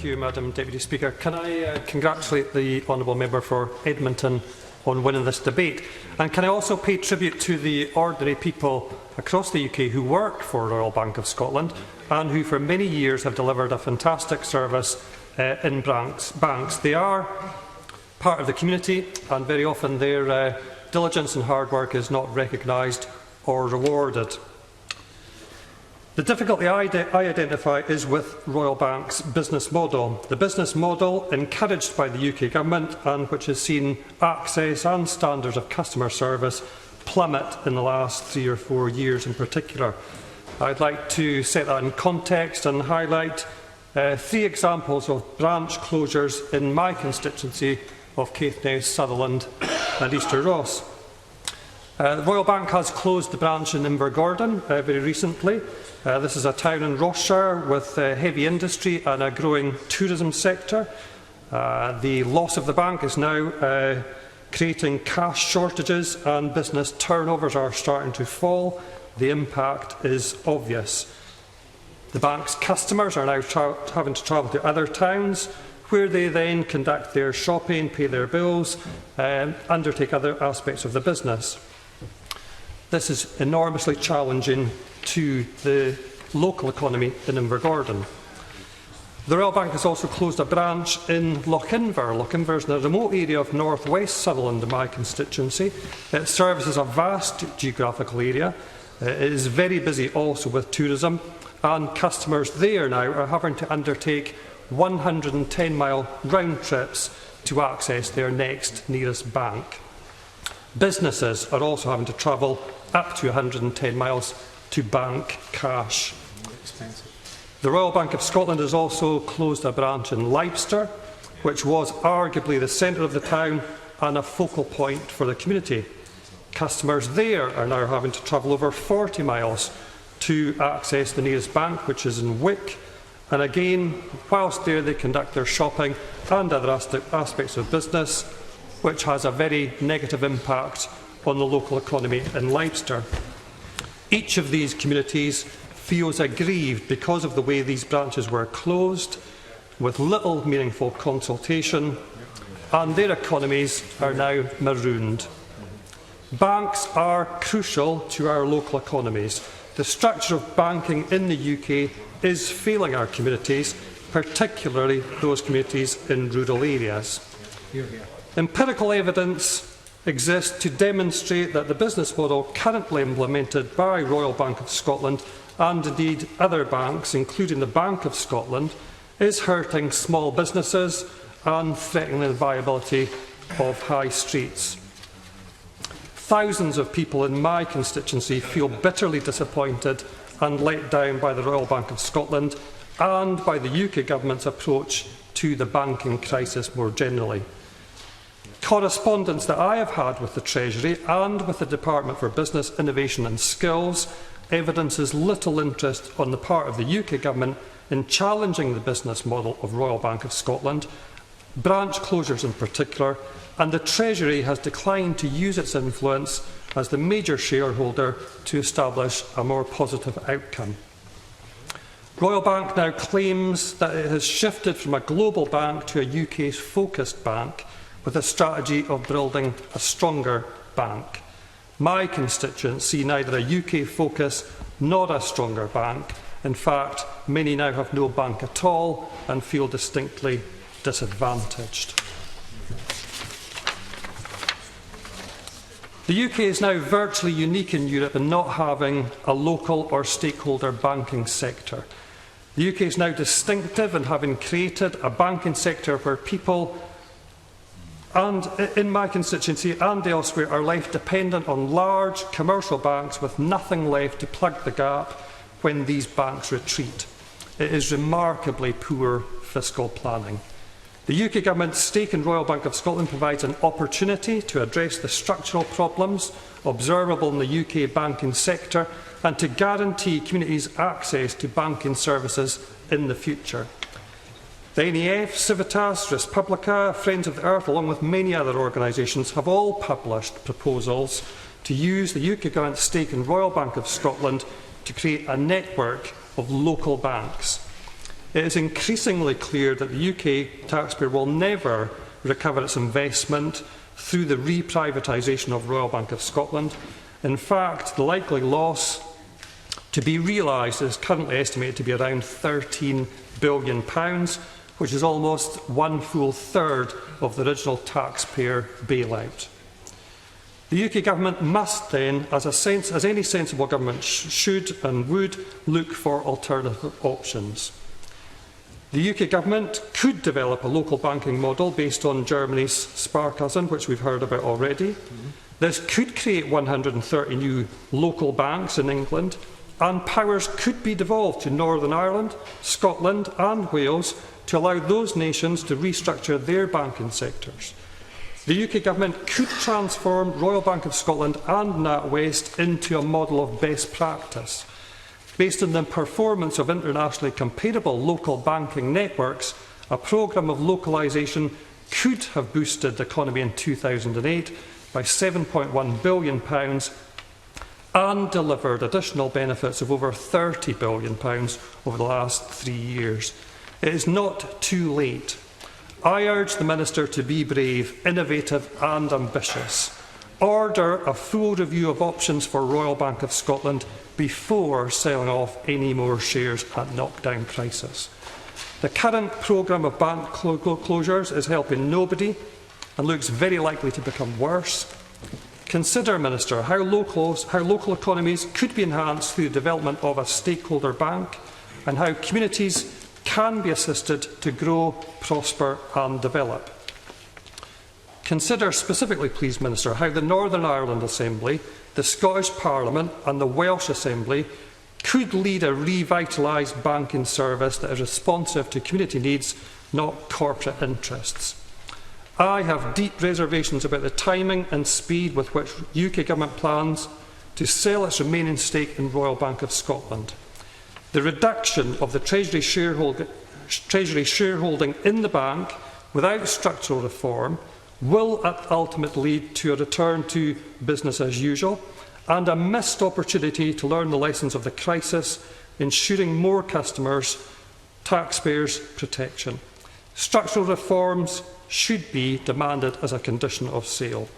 Thank you, Madam Deputy Speaker. Can I congratulate the Honourable Member for Edmonton on winning this debate? And can I also pay tribute to the ordinary people across the UK who work for Royal Bank of Scotland and who for many years have delivered a fantastic service in banks. They are part of the community, and very often their diligence and hard work is not recognised or rewarded. The difficulty I identify is with Royal Bank's business model. The business model, encouraged by the UK Government and which has seen access and standards of customer service plummet in the last 3 or 4 years in particular. I'd like to set that in context and highlight 3 examples of branch closures in my constituency of Caithness, Sutherland and Easter Ross. The Royal Bank has closed the branch in Invergordon very recently. This is a town in Rossshire with heavy industry and a growing tourism sector. The loss of the bank is now creating cash shortages and business turnovers are starting to fall. The impact is obvious. The bank's customers are now having to travel to other towns where they then conduct their shopping, pay their bills, undertake other aspects of the business. This is enormously challenging to the local economy in Invergordon. The Royal Bank has also closed a branch in Lochinver. Lochinver is in a remote area of north west Sutherland in my constituency. It services a vast geographical area. It is very busy also with tourism, and customers there now are having to undertake 110-mile round trips to access their next nearest bank. Businesses are also having to travel up to 110 miles to bank cash. The Royal Bank of Scotland has also closed a branch in Lybster, which was arguably the centre of the town and a focal point for the community. Customers there are now having to travel over 40 miles to access the nearest bank, which is in Wick. And again, whilst there they conduct their shopping and other aspects of business, which has a very negative impact on the local economy in Lybster. Each of these communities feels aggrieved because of the way these branches were closed, with little meaningful consultation, and their economies are now marooned. Banks are crucial to our local economies. The structure of banking in the UK is failing our communities, particularly those communities in rural areas. Empirical evidence exists to demonstrate that the business model currently implemented by Royal Bank of Scotland and indeed other banks, including the Bank of Scotland, is hurting small businesses and threatening the viability of high streets. Thousands of people in my constituency feel bitterly disappointed and let down by the Royal Bank of Scotland and by the UK Government's approach to the banking crisis more generally. Correspondence that I have had with the Treasury and with the Department for Business, Innovation and Skills evidences little interest on the part of the UK Government in challenging the business model of Royal Bank of Scotland, branch closures in particular, and the Treasury has declined to use its influence as the major shareholder to establish a more positive outcome. Royal Bank now claims that it has shifted from a global bank to a UK-focused bank with a strategy of building a stronger bank. My constituents see neither a UK focus nor a stronger bank. In fact, many now have no bank at all and feel distinctly disadvantaged. The UK is now virtually unique in Europe in not having a local or stakeholder banking sector. The UK is now distinctive in having created a banking sector where people and in my constituency and elsewhere are left dependent on large commercial banks with nothing left to plug the gap when these banks retreat. It is remarkably poor fiscal planning. The UK Government's stake in Royal Bank of Scotland provides an opportunity to address the structural problems observable in the UK banking sector and to guarantee communities access to banking services in the future. The NEF, Civitas, Respublica, Friends of the Earth, along with many other organisations, have all published proposals to use the UK Government's stake in Royal Bank of Scotland to create a network of local banks. it is increasingly clear that the UK taxpayer will never recover its investment through the reprivatisation of Royal Bank of Scotland. In fact, the likely loss to be realised is currently estimated to be around £13 billion, which is almost one full third of the original taxpayer bailout. The UK Government must then, as any sensible government should and would, look for alternative options. The UK Government could develop a local banking model based on Germany's Sparkassen, which we've heard about already. This could create 130 new local banks in England, and powers could be devolved to Northern Ireland, Scotland and Wales to allow those nations to restructure their banking sectors. The UK Government could transform Royal Bank of Scotland and NatWest into a model of best practice. Based on the performance of internationally comparable local banking networks, a programme of localisation could have boosted the economy in 2008 by £7.1 billion and delivered additional benefits of over £30 billion over the last 3 years. It is not too late. I urge the Minister to be brave, innovative and ambitious. Order a full review of options for Royal Bank of Scotland before selling off any more shares at knockdown prices. The current programme of bank closures is helping nobody and looks very likely to become worse. Consider, Minister, how local economies could be enhanced through the development of a stakeholder bank and how communities can be assisted to grow, prosper and develop. Consider specifically, please, Minister, how the Northern Ireland Assembly, the Scottish Parliament and the Welsh Assembly could lead a revitalised banking service that is responsive to community needs, not corporate interests. I have deep reservations about the timing and speed with which UK Government plans to sell its remaining stake in Royal Bank of Scotland. The reduction of the Treasury shareholding in the bank without structural reform will ultimately lead to a return to business as usual and a missed opportunity to learn the lessons of the crisis, ensuring more customers, taxpayers' protection. Structural reforms should be demanded as a condition of sale.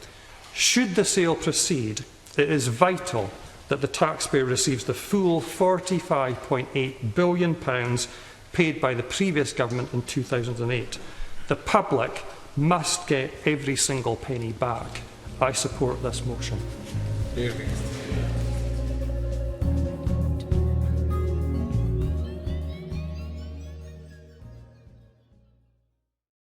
Should the sale proceed, it is vital that the taxpayer receives the full £45.8 billion paid by the previous government in 2008. The public must get every single penny back. I support this motion.